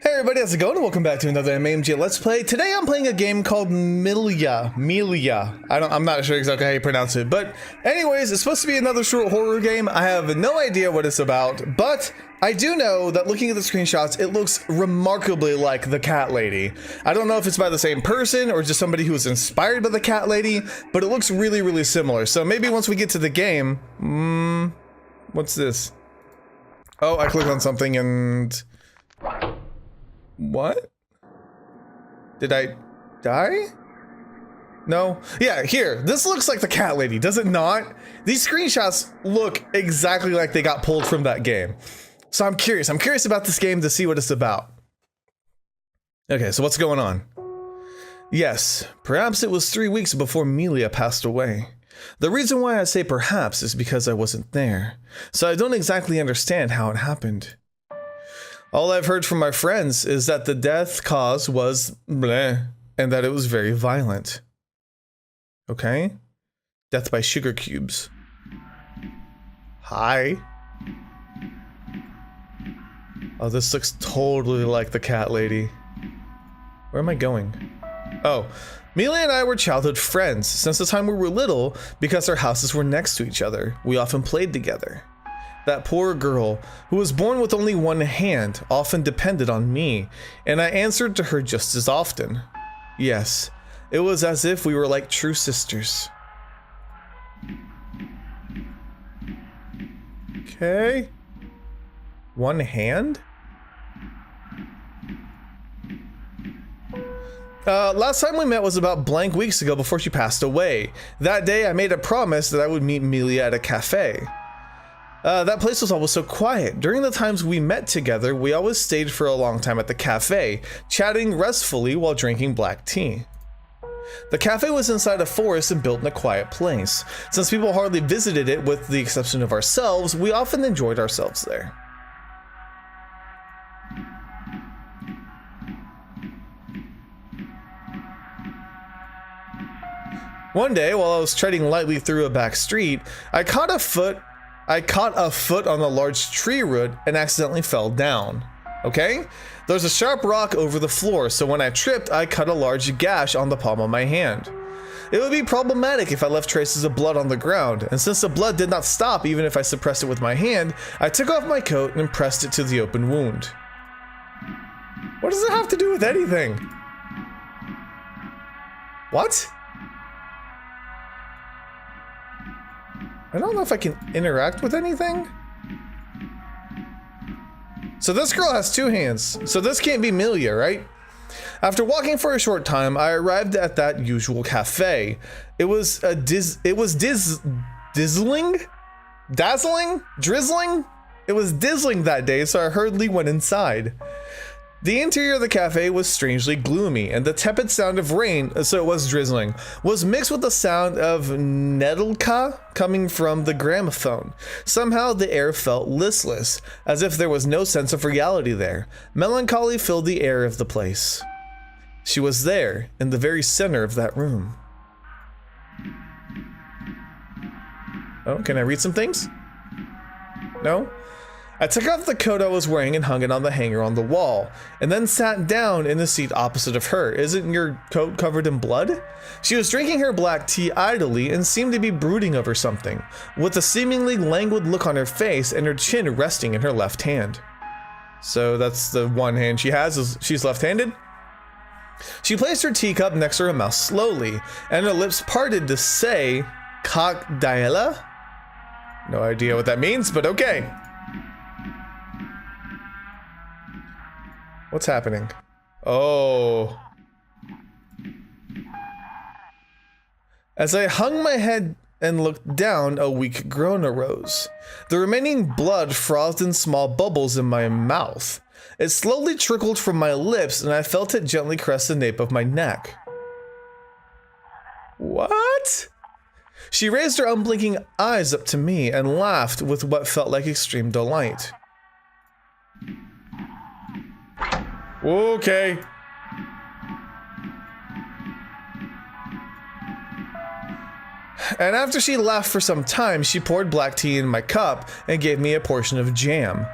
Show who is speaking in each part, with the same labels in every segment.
Speaker 1: Hey everybody, how's it going? And welcome back to another MMG Let's Play. Today I'm playing a game called Milya. I'm not sure exactly how you pronounce it, but anyways, it's supposed to be another short horror game. I have no idea what it's about, but I do know that looking at the screenshots, it looks remarkably like the cat lady. I don't know if it's by the same person or just somebody who was inspired by the cat lady, but it looks really, really similar. So maybe once we get to the game, what's this? Oh, I clicked on something and... What? Did I die? No? Yeah, here. This looks like the cat lady, does it not? These screenshots look exactly like they got pulled from that game. So I'm curious. I'm curious about this game to see what it's about. Okay, so what's going on? Yes, perhaps it was 3 weeks before Milya passed away. The reason why I say perhaps is because I wasn't there, so I don't exactly understand how it happened. All I've heard from my friends is that the death cause was bleh, and that it was very violent. Okay? Death by sugar cubes. Hi. Oh, this looks totally like the cat lady. Where am I going? Oh, Milya and I were childhood friends since the time we were little because our houses were next to each other. We often played together. That poor girl, who was born with only one hand, often depended on me, and I answered to her just as often. Yes, it was as if we were like true sisters. Okay. One hand? Last time we met was about blank weeks ago before she passed away. That day I made a promise that I would meet Milya at a cafe. That place was always so quiet. During the times we met together, we always stayed for a long time at the cafe, chatting restfully while drinking black tea. The cafe was inside a forest and built in a quiet place. Since people hardly visited it with the exception of ourselves, we often enjoyed ourselves there. One day, while I was treading lightly through a back street, I caught a foot on a large tree root and accidentally fell down. Okay? There's a sharp rock over the floor, so when I tripped, I cut a large gash on the palm of my hand. It would be problematic if I left traces of blood on the ground, and since the blood did not stop even if I suppressed it with my hand, I took off my coat and pressed it to the open wound. What does it have to do with anything? What? I don't know if I can interact with anything. So this girl has two hands, so this can't be Milya, right? After walking for a short time, I arrived at that usual cafe. It was drizzling that day, so I hurriedly went inside. The interior of the cafe was strangely gloomy, and the tepid sound of rain, so it was drizzling, was mixed with the sound of nedelka coming from the gramophone. Somehow the air felt listless, as if there was no sense of reality there. Melancholy filled the air of the place. She was there, in the very center of that room. Oh, can I read some things? No? I took off the coat I was wearing and hung it on the hanger on the wall, and then sat down in the seat opposite of her. Isn't your coat covered in blood? She was drinking her black tea idly and seemed to be brooding over something, with a seemingly languid look on her face and her chin resting in her left hand. So that's the one hand she has, is she's left-handed? She placed her teacup next to her mouth slowly, and her lips parted to say, "Kak Daela?" No idea what that means, but okay. What's happening? Oh. As I hung my head and looked down, a weak groan arose. The remaining blood frothed in small bubbles in my mouth. It slowly trickled from my lips, and I felt it gently caress the nape of my neck. What? She raised her unblinking eyes up to me and laughed with what felt like extreme delight. Okay. And after she laughed for some time, she poured black tea in my cup and gave me a portion of jam.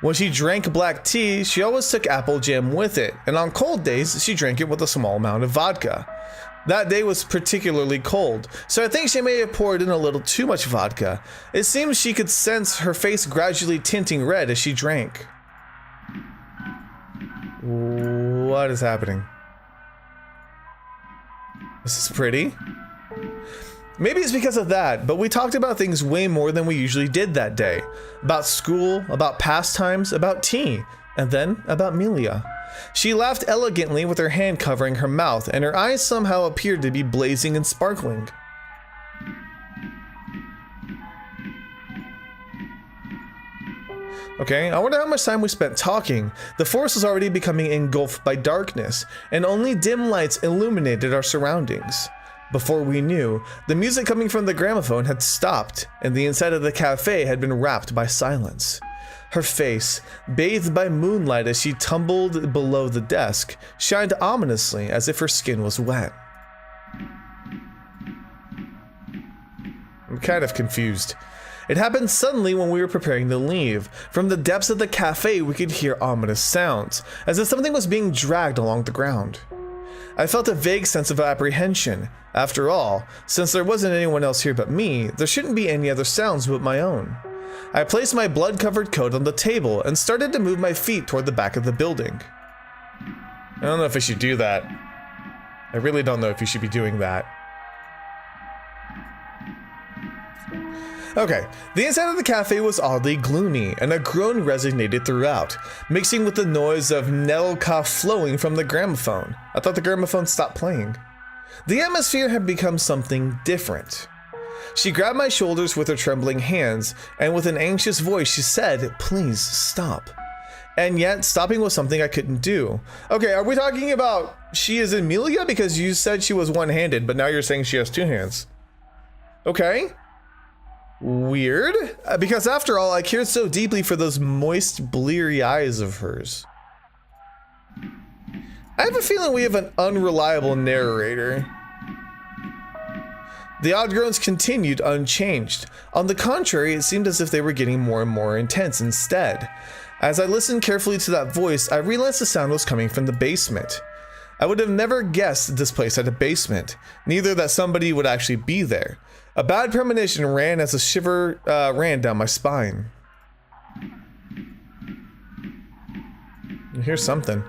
Speaker 1: When she drank black tea, she always took apple jam with it, and on cold days, she drank it with a small amount of vodka. That day was particularly cold, so I think she may have poured in a little too much vodka. It seems she could sense her face gradually tinting red as she drank. What is happening? This is pretty. Maybe it's because of that, but we talked about things way more than we usually did that day. About school, about pastimes, about tea, and then about Milya. She laughed elegantly with her hand covering her mouth, and her eyes somehow appeared to be blazing and sparkling. Okay, I wonder how much time we spent talking. The forest was already becoming engulfed by darkness, and only dim lights illuminated our surroundings. Before we knew, the music coming from the gramophone had stopped, and the inside of the cafe had been wrapped by silence. Her face, bathed by moonlight as she tumbled below the desk, shined ominously as if her skin was wet. I'm kind of confused. It happened suddenly when we were preparing to leave. From the depths of the cafe, we could hear ominous sounds, as if something was being dragged along the ground. I felt a vague sense of apprehension. After all, since there wasn't anyone else here but me, there shouldn't be any other sounds but my own. I placed my blood-covered coat on the table and started to move my feet toward the back of the building. I don't know if I should do that. I really don't know if you should be doing that. Okay, the inside of the cafe was oddly gloomy, and a groan resonated throughout, mixing with the noise of Nelka flowing from the gramophone. I thought the gramophone stopped playing. The atmosphere had become something different. She grabbed my shoulders with her trembling hands, and with an anxious voice she said, "Please stop." And yet, stopping was something I couldn't do. Okay, are we talking about she is Milya? Because you said she was one-handed, but now you're saying she has two hands. Okay. Weird, because after all, I cared so deeply for those moist, bleary eyes of hers. I have a feeling we have an unreliable narrator. The odd groans continued unchanged. On the contrary, it seemed as if they were getting more and more intense instead. As I listened carefully to that voice, I realized the sound was coming from the basement. I would have never guessed this place had a basement, neither that somebody would actually be there. A bad premonition ran as a shiver ran down my spine. Here's something.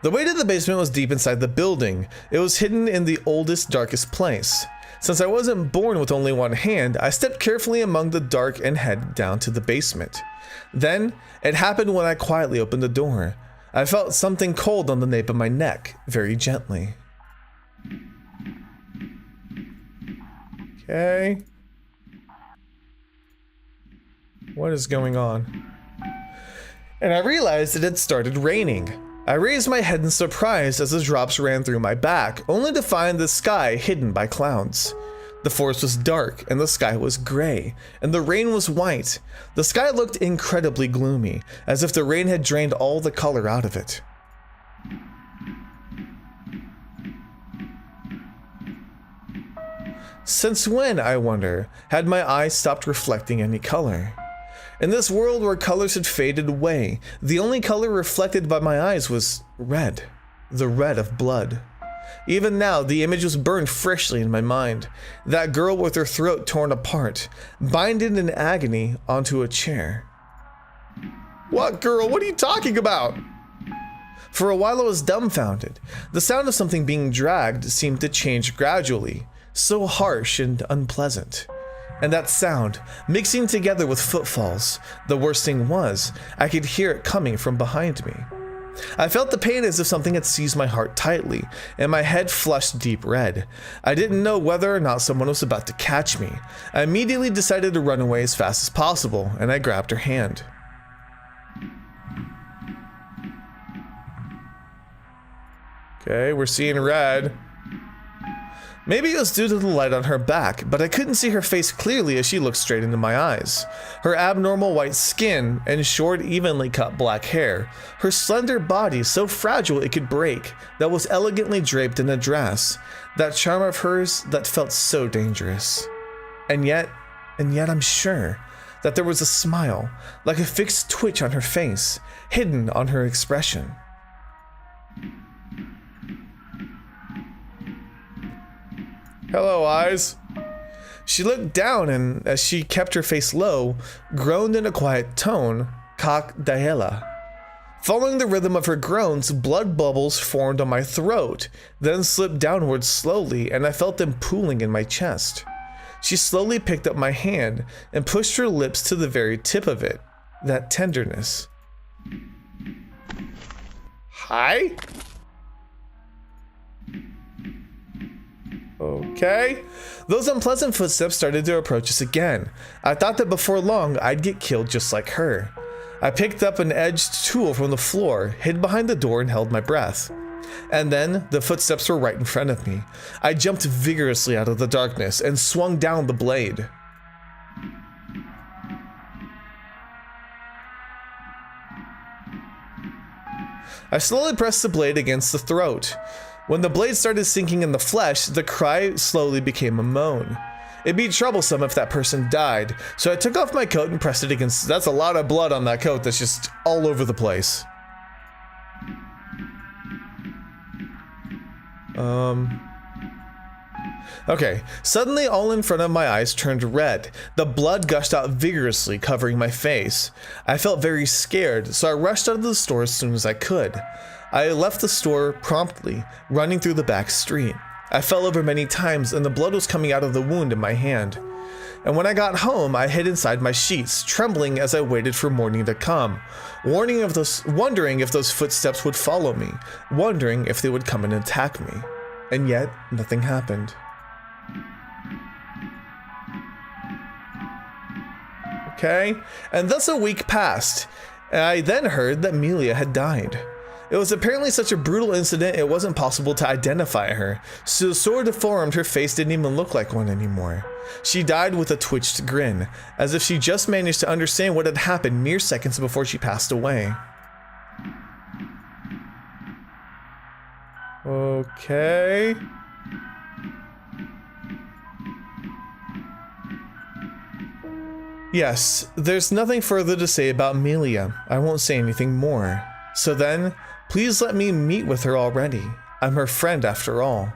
Speaker 1: The way to the basement was deep inside the building. It was hidden in the oldest, darkest place. Since I wasn't born with only one hand, I stepped carefully among the dark and headed down to the basement. Then, it happened when I quietly opened the door. I felt something cold on the nape of my neck, very gently. Okay. What is going on? And I realized it had started raining. I raised my head in surprise as the drops ran through my back, only to find the sky hidden by clouds. The forest was dark, and the sky was gray, and the rain was white. The sky looked incredibly gloomy, as if the rain had drained all the color out of it. Since when, I wonder, had my eyes stopped reflecting any color? In this world where colors had faded away, the only color reflected by my eyes was red, the red of blood. Even now, the image was burned freshly in my mind. That girl with her throat torn apart, binded in agony onto a chair. What girl? What are you talking about? For a while I was dumbfounded. The sound of something being dragged seemed to change gradually, so harsh and unpleasant. And that sound, mixing together with footfalls, the worst thing was, I could hear it coming from behind me. I felt the pain as if something had seized my heart tightly, and my head flushed deep red. I didn't know whether or not someone was about to catch me. I immediately decided to run away as fast as possible, and I grabbed her hand. Okay, we're seeing red. Maybe it was due to the light on her back, but I couldn't see her face clearly as she looked straight into my eyes. Her abnormal white skin and short, evenly cut black hair. Her slender body, so fragile it could break, that was elegantly draped in a dress. That charm of hers that felt so dangerous. And yet I'm sure, that there was a smile, like a fixed twitch on her face, hidden on her expression. Hello, eyes. She looked down and, as she kept her face low, groaned in a quiet tone, Kak Daela. Following the rhythm of her groans, blood bubbles formed on my throat, then slipped downwards slowly, and I felt them pooling in my chest. She slowly picked up my hand and pushed her lips to the very tip of it. That tenderness. Hi? Okay. Those unpleasant footsteps started to approach us again. I thought that before long I'd get killed just like her. I picked up an edged tool from the floor, hid behind the door, and held my breath. And then the footsteps were right in front of me. I jumped vigorously out of the darkness and swung down the blade. I slowly pressed the blade against the throat. When the blade started sinking in the flesh, the cry slowly became a moan. It'd be troublesome if that person died, so I took off my coat and pressed it against. That's a lot of blood on that coat that's just all over the place. Okay, suddenly all in front of my eyes turned red. The blood gushed out vigorously, covering my face. I felt very scared, so I rushed out of the store as soon as I could. I left the store promptly, running through the back street. I fell over many times and the blood was coming out of the wound in my hand. And when I got home, I hid inside my sheets, trembling as I waited for morning to come, wondering if those footsteps would follow me, wondering if they would come and attack me. And yet, nothing happened. Okay, and thus a week passed, and I then heard that Milya had died. It was apparently such a brutal incident it wasn't possible to identify her, so deformed her face didn't even look like one anymore. She died with a twitched grin, as if she just managed to understand what had happened mere seconds before she passed away. Okay. Yes, there's nothing further to say about Milya. I won't say anything more. So then, please let me meet with her already. I'm her friend after all.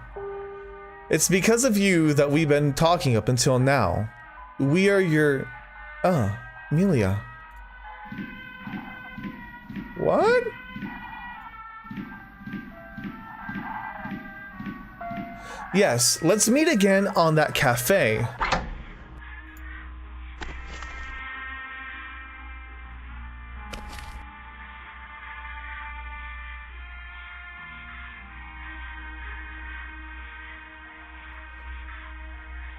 Speaker 1: It's because of you that we've been talking up until now. We are your... Milya. What? Yes, let's meet again on that cafe.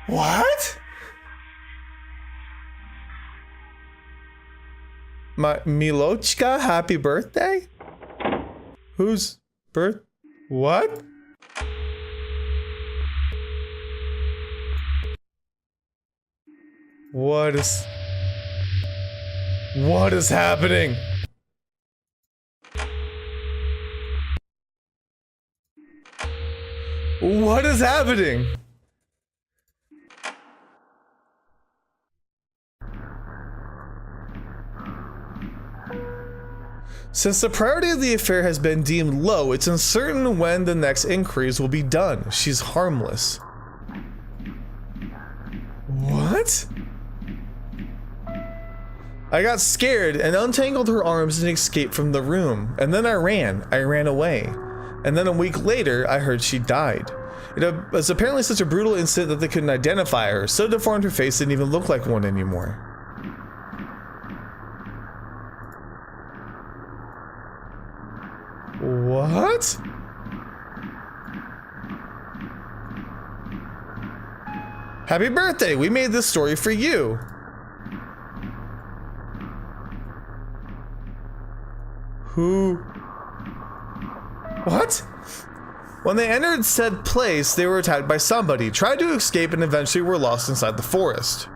Speaker 1: What? My Milochka, happy birthday? Whose birth? What? What is happening? What is happening? Since the priority of the affair has been deemed low, it's uncertain when the next inquiries will be done. She's harmless. What? I got scared and untangled her arms and escaped from the room. And then I ran away. And then a week later, I heard she died. It was apparently such a brutal incident that they couldn't identify her, so deformed her face didn't even look like one anymore. What? Happy birthday! We made this story for you! Who? What? When they entered said place, they were attacked by somebody, tried to escape, and eventually were lost inside the forest.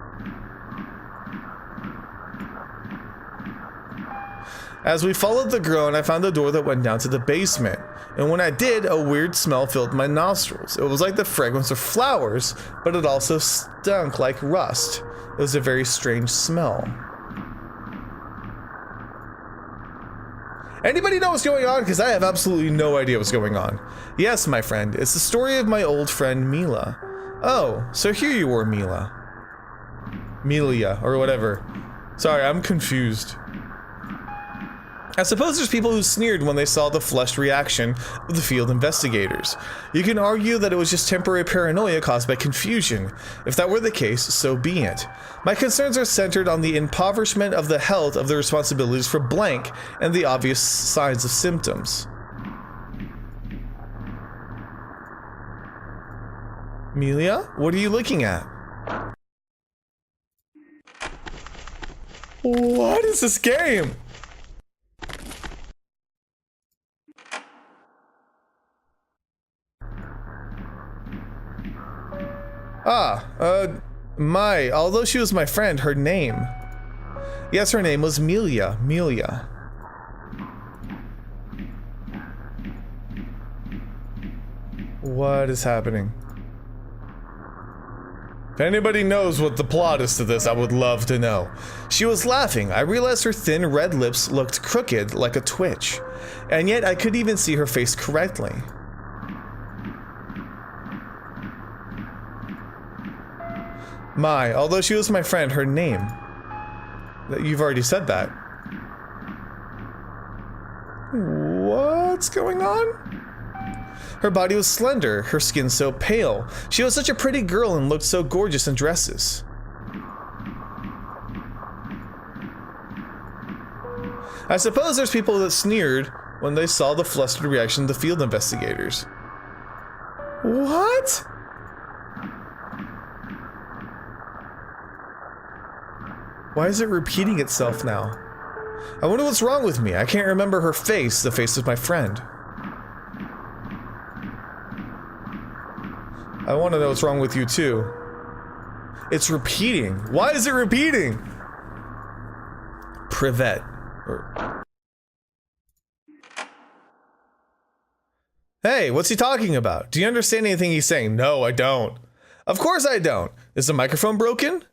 Speaker 1: As we followed the groan, I found a door that went down to the basement. And when I did, a weird smell filled my nostrils. It was like the fragrance of flowers, but it also stunk like rust. It was a very strange smell. Anybody know what's going on? Because I have absolutely no idea what's going on. Yes, my friend, it's the story of my old friend Milya. Oh, so here you were, Milya. Milya, or whatever. Sorry, I'm confused. I suppose there's people who sneered when they saw the flushed reaction of the field investigators. You can argue that it was just temporary paranoia caused by confusion. If that were the case, so be it. My concerns are centered on the impoverishment of the health of the responsibilities for blank and the obvious signs of symptoms. Milya, what are you looking at? What is this game? Although she was my friend, her name. Yes, her name was Milya. Milya. What is happening? If anybody knows what the plot is to this, I would love to know. She was laughing. I realized her thin red lips looked crooked like a twitch. And yet I could even see her face correctly. Although she was my friend, her name. You've already said that. What's going on? Her body was slender, her skin so pale. She was such a pretty girl and looked so gorgeous in dresses. I suppose there's people that sneered when they saw the flustered reaction of the field investigators. What? Why is it repeating itself now? I wonder what's wrong with me. I can't remember her face, the face of my friend. I want to know what's wrong with you too. It's repeating. Why is it repeating? Privet. Hey, what's he talking about? Do you understand anything he's saying? No, I don't. Of course I don't. Is the microphone broken?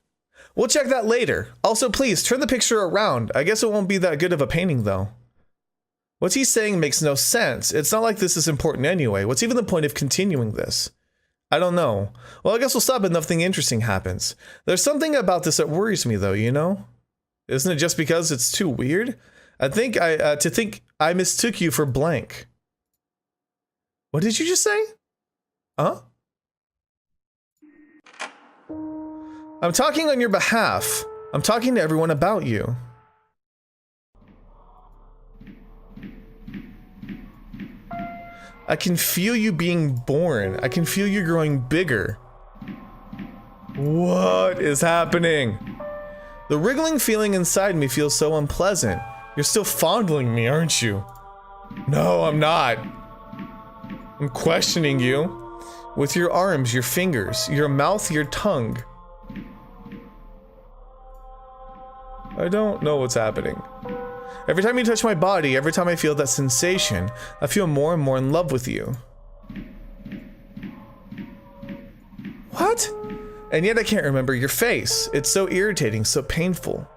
Speaker 1: We'll check that later. Also, please, turn the picture around. I guess it won't be that good of a painting, though. What he's saying makes no sense. It's not like this is important anyway. What's even the point of continuing this? I don't know. Well, I guess we'll stop if nothing interesting happens. There's something about this that worries me, though, you know? Isn't it just because it's too weird? I think I mistook you for blank. What did you just say? Huh? I'm talking on your behalf. I'm talking to everyone about you. I can feel you being born. I can feel you growing bigger. What is happening? The wriggling feeling inside me feels so unpleasant. You're still fondling me, aren't you? No, I'm not. I'm questioning you. With your arms, your fingers, your mouth, your tongue. I don't know what's happening. Every time you touch my body, every time I feel that sensation, I feel more and more in love with you. What? And yet I can't remember your face. It's so irritating, so painful.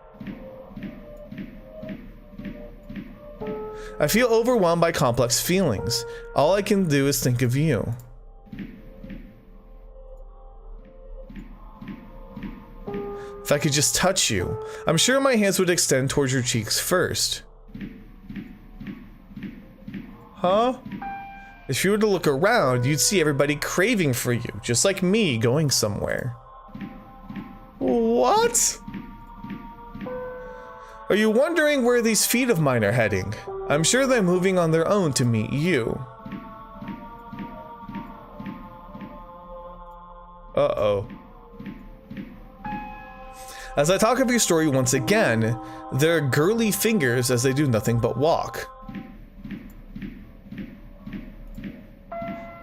Speaker 1: I feel overwhelmed by complex feelings. All I can do is think of you. If I could just touch you, I'm sure my hands would extend towards your cheeks first. Huh? If you were to look around, you'd see everybody craving for you, just like me going somewhere. What? Are you wondering where these feet of mine are heading? I'm sure they're moving on their own to meet you. Uh-oh. As I talk of your story once again, their girly fingers as they do nothing but walk.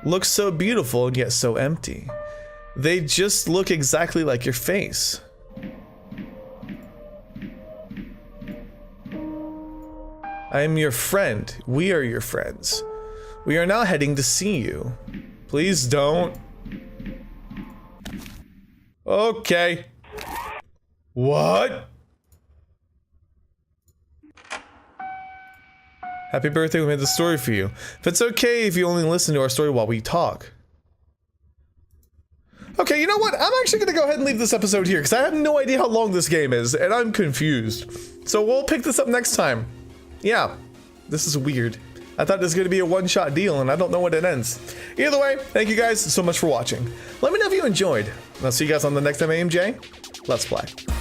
Speaker 1: Look so beautiful and yet so empty. They just look exactly like your face. I am your friend. We are your friends. We are now heading to see you. Please don't. Okay. What? Happy birthday, we made the story for you. If it's okay if you only listen to our story while we talk. Okay, you know what? I'm actually gonna go ahead and leave this episode here because I have no idea how long this game is and I'm confused. So we'll pick this up next time. Yeah, this is weird. I thought this was gonna be a one-shot deal and I don't know when it ends. Either way, thank you guys so much for watching. Let me know if you enjoyed. And I'll see you guys on the next MAMJ Let's Play.